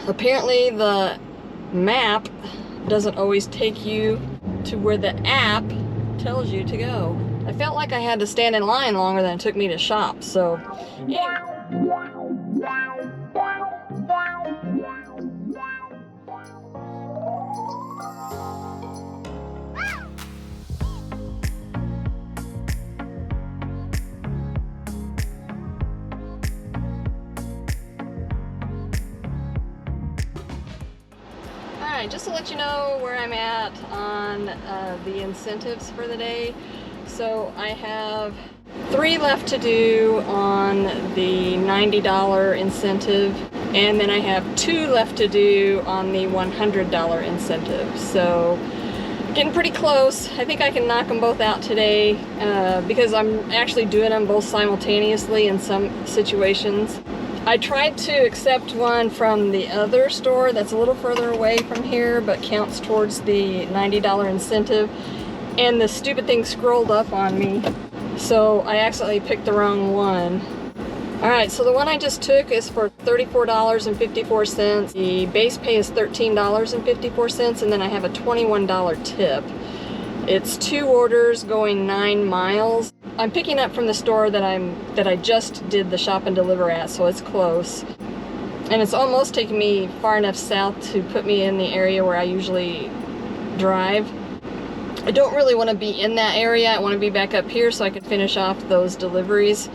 Apparently the map doesn't always take you to where the app tells you to go. I felt like I had to stand in line longer than it took me to shop, so yeah. Alright, just to let you know where I'm at on the incentives for the day. So I have 3 left to do on the $90 incentive, and then I have 2 left to do on the $100 incentive. So getting pretty close. I think I can knock them both out today because I'm actually doing them both simultaneously in some situations. I tried to accept one from the other store that's a little further away from here but counts towards the $90 incentive, and the stupid thing scrolled up on me, so I accidentally picked the wrong one. Alright, so the one I just took is for $34.54. The base pay is $13.54, and then I have a $21 tip. It's 2 orders going 9 miles. I'm picking up from the store that I just did the shop and deliver at, so it's close. And it's almost taking me far enough south to put me in the area where I usually drive. I don't really want to be in that area. I want to be back up here so I can finish off those deliveries.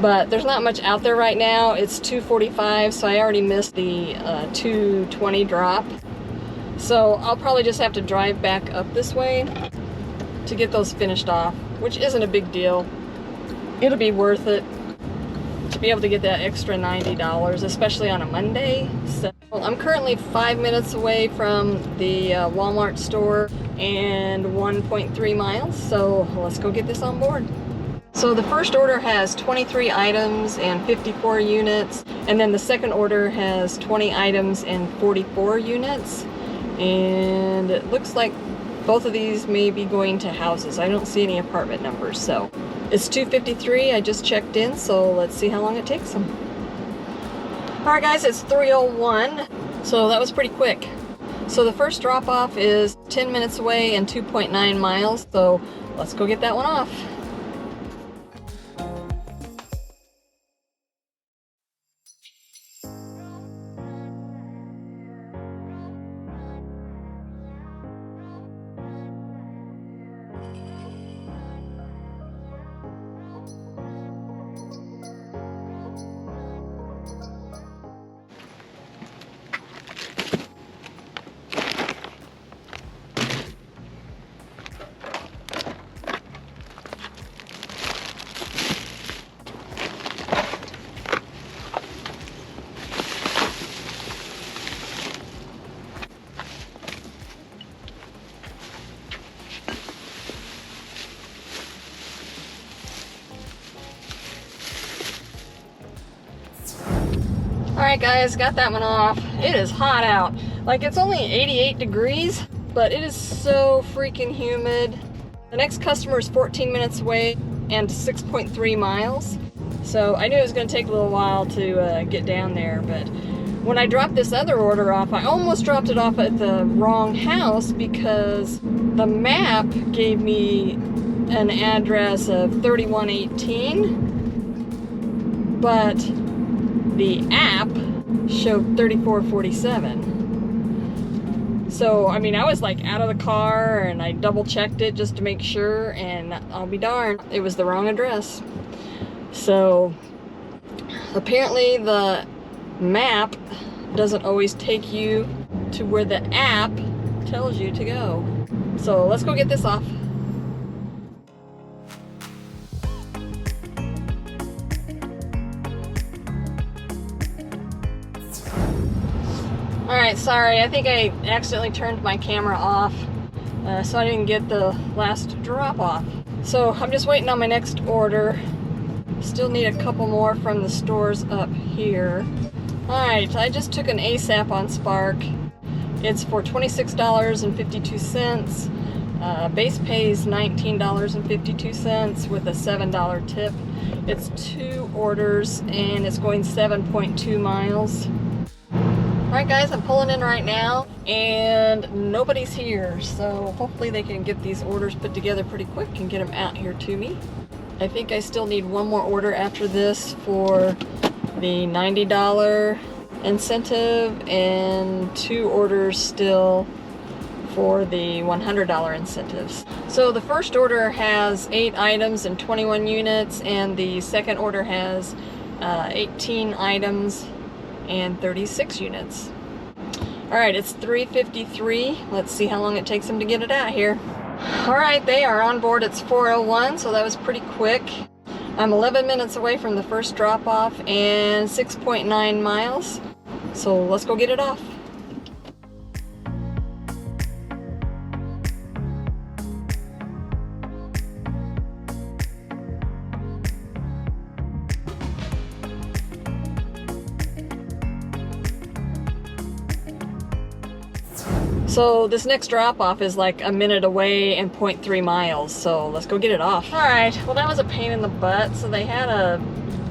But there's not much out there right now. It's 2:45, so I already missed the 2:20 drop. So I'll probably just have to drive back up this way to get those finished off, which isn't a big deal. It'll be worth it to be able to get that extra $90, especially on a Monday. So I'm currently 5 minutes away from the Walmart store and 1.3 miles, so let's go get this on board. So the first order has 23 items and 54 units, and then the second order has 20 items and 44 units. And it looks like both of these may be going to houses. I don't see any apartment numbers, so it's 2:53. I just checked in, so let's see how long it takes them. Alright guys, it's 3:01, so that was pretty quick. So the first drop off is 10 minutes away and 2.9 miles, so let's go get that one off. Alright guys, got that one off. It is hot out. Like, it's only 88 degrees, but it is so freaking humid. The next customer is 14 minutes away and 6.3 miles. So I knew it was going to take a little while to get down there, but when I dropped this other order off, I almost dropped it off at the wrong house because the map gave me an address of 3118, but the app showed 3447. So, I mean, I was like out of the car and I double checked it just to make sure, and I'll be darned, it was the wrong address. So, apparently the map doesn't always take you to where the app tells you to go. So, let's go get this off. Alright, sorry, I think I accidentally turned my camera off, so I didn't get the last drop off. So I'm just waiting on my next order. Still need a couple more from the stores up here. Alright, I just took an ASAP on Spark. It's for $26.52. Base pay is $19.52 with a $7 tip. It's 2 orders and it's going 7.2 miles. Alright guys, I'm pulling in right now and nobody's here, so hopefully they can get these orders put together pretty quick and get them out here to me. I think I still need one more order after this for the $90 incentive and 2 orders still for the $100 incentives. So the first order has 8 items and 21 units, and the second order has 18 items and 36 units. Alright, it's 3:53. Let's see how long it takes them to get it out here. Alright, they are on board. It's 4:01, so that was pretty quick. I'm 11 minutes away from the first drop-off and 6.9 miles. So let's go get it off. So this next drop-off is like a minute away and 0.3 miles, so let's go get it off. Alright, well that was a pain in the butt. So they had a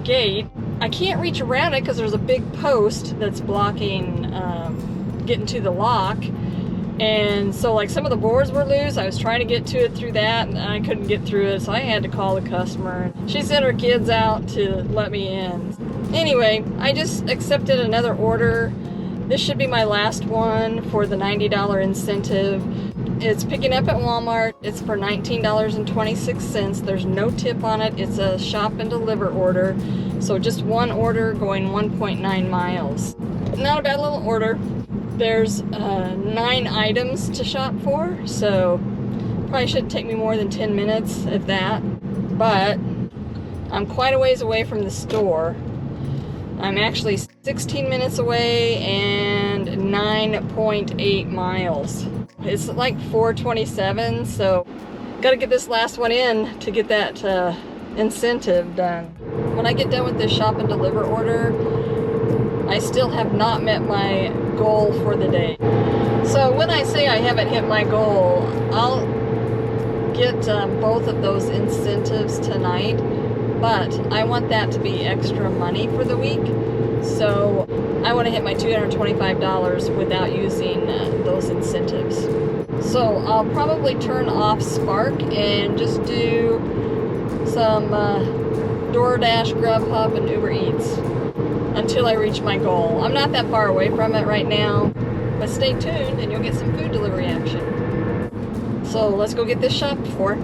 gate. I can't reach around it because there's a big post that's blocking getting to the lock. And so like some of the boards were loose. I was trying to get to it through that and I couldn't get through it, so I had to call the customer. She sent her kids out to let me in. Anyway, I just accepted another order. This should be my last one for the $90 incentive. It's picking up at Walmart. It's for $19.26. There's no tip on it. It's a shop and deliver order. So just one order going 1.9 miles. Not a bad little order. There's 9 items to shop for, so probably shouldn't take me more than 10 minutes, if that. But I'm quite a ways away from the store. I'm actually 16 minutes away and 9.8 miles. It's like 4:27, so gotta get this last one in to get that incentive done. When I get done with this shop and deliver order, I still have not met my goal for the day. So when I say I haven't hit my goal, I'll get both of those incentives tonight. But I want that to be extra money for the week, so I want to hit my $225 without using those incentives. So I'll probably turn off Spark and just do some Doordash, GrubHub, and UberEats until I reach my goal. I'm not that far away from it right now, but stay tuned and you'll get some food delivery action. So let's go get this shopped for.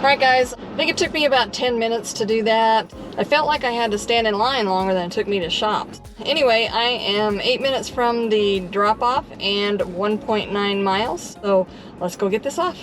Alright guys, I think it took me about 10 minutes to do that. I felt like I had to stand in line longer than it took me to shop. Anyway, I am 8 minutes from the drop-off and 1.9 miles, so let's go get this off.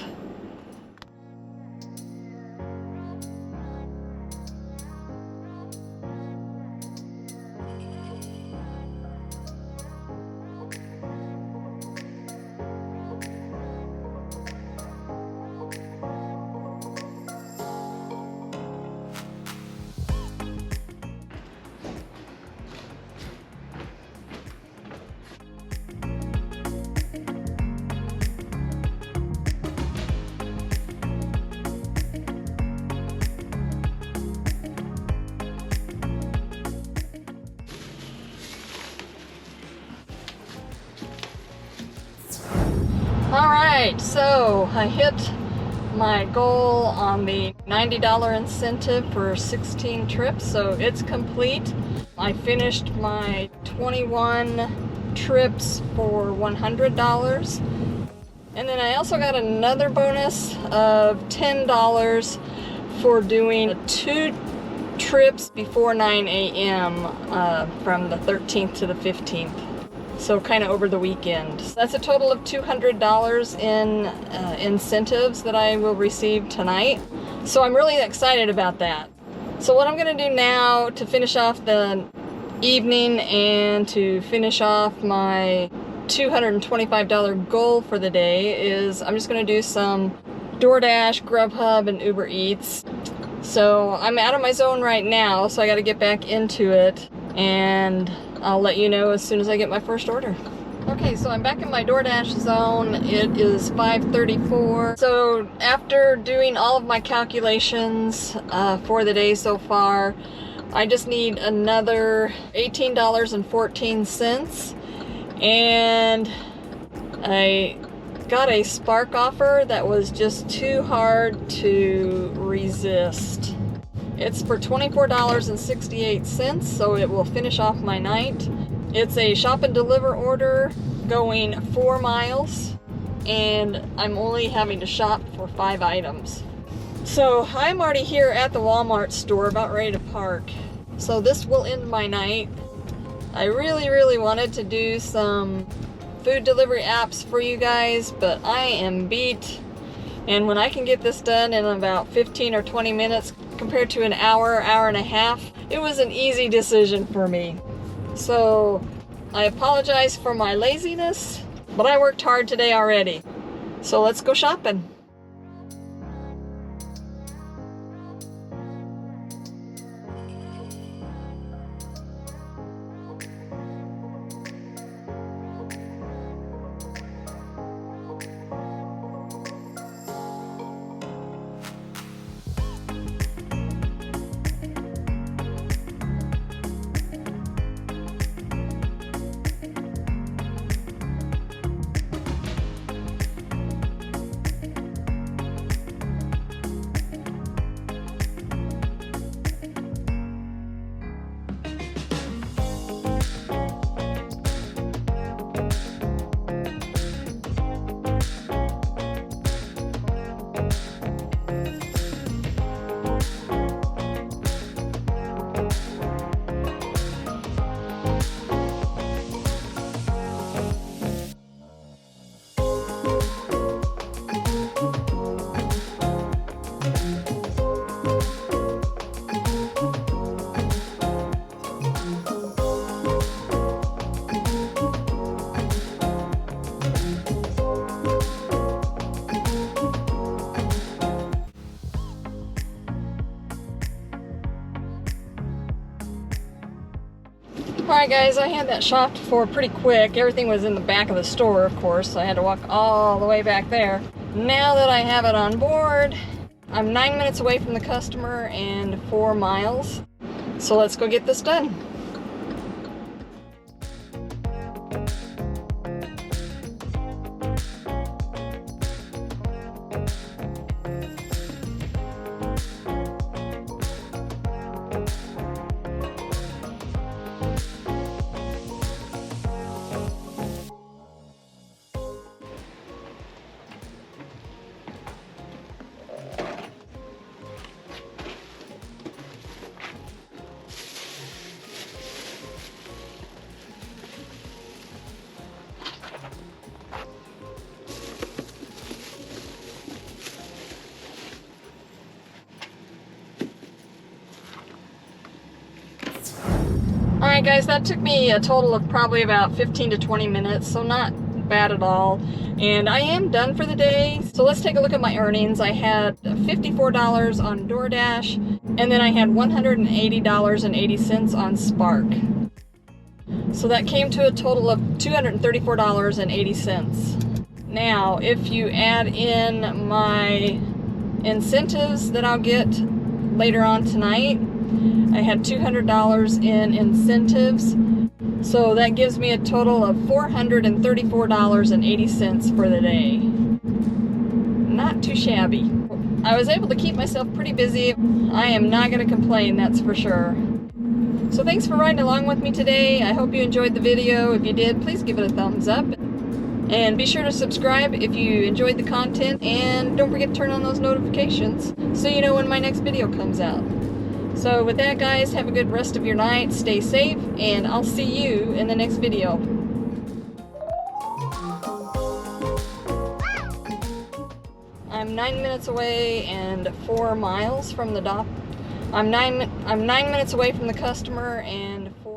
Alright, so I hit my goal on the $90 incentive for 16 trips, so it's complete. I finished my 21 trips for $100. And then I also got another bonus of $10 for doing 2 trips before 9 a.m. From the 13th to the 15th. So kind of over the weekend. So that's a total of $200 in incentives that I will receive tonight. So I'm really excited about that. So what I'm going to do now to finish off the evening and to finish off my $225 goal for the day is I'm just going to do some Doordash, GrubHub, and UberEats. So I'm out of my zone right now, so I got to get back into it, and I'll let you know as soon as I get my first order. Okay, so I'm back in my DoorDash zone. It is 5:34. So after doing all of my calculations for the day so far, I just need another $18.14, and I got a Spark offer that was just too hard to resist. It's for $24.68, so it will finish off my night. It's a shop and deliver order going 4 miles, and I'm only having to shop for 5 items. So I'm already here at the Walmart store, about ready to park. So this will end my night. I really wanted to do some food delivery apps for you guys, but I am beat. And when I can get this done in about 15 or 20 minutes compared to an hour and a half, it was an easy decision for me. So I apologize for my laziness, but I worked hard today already. So let's go shopping. Alright guys, I had that shopped for pretty quick. Everything was in the back of the store, of course, so I had to walk all the way back there. Now that I have it on board, I'm 9 minutes away from the customer and 4 miles. So let's go get this done. Alright guys, that took me a total of probably about 15 to 20 minutes, so not bad at all. And I am done for the day. So let's take a look at my earnings. I had $54 on DoorDash, and then I had $180.80 on Spark. So that came to a total of $234.80. Now, if you add in my incentives that I'll get later on tonight, I had $200 in incentives, so that gives me a total of $434.80 for the day. too shabby. I was able to keep myself pretty busy. I am not going to complain, that's for sure. So thanks for riding along with me today. I hope you enjoyed the video. If you did, please give it a thumbs up. And be sure to subscribe if you enjoyed the content, and don't forget to turn on those notifications so you know when my next video comes out. So with that, guys, have a good rest of your night, stay safe, and I'll see you in the next video. I'm 9 minutes away and 4 miles from the dock. I'm 9 minutes away from the customer and 4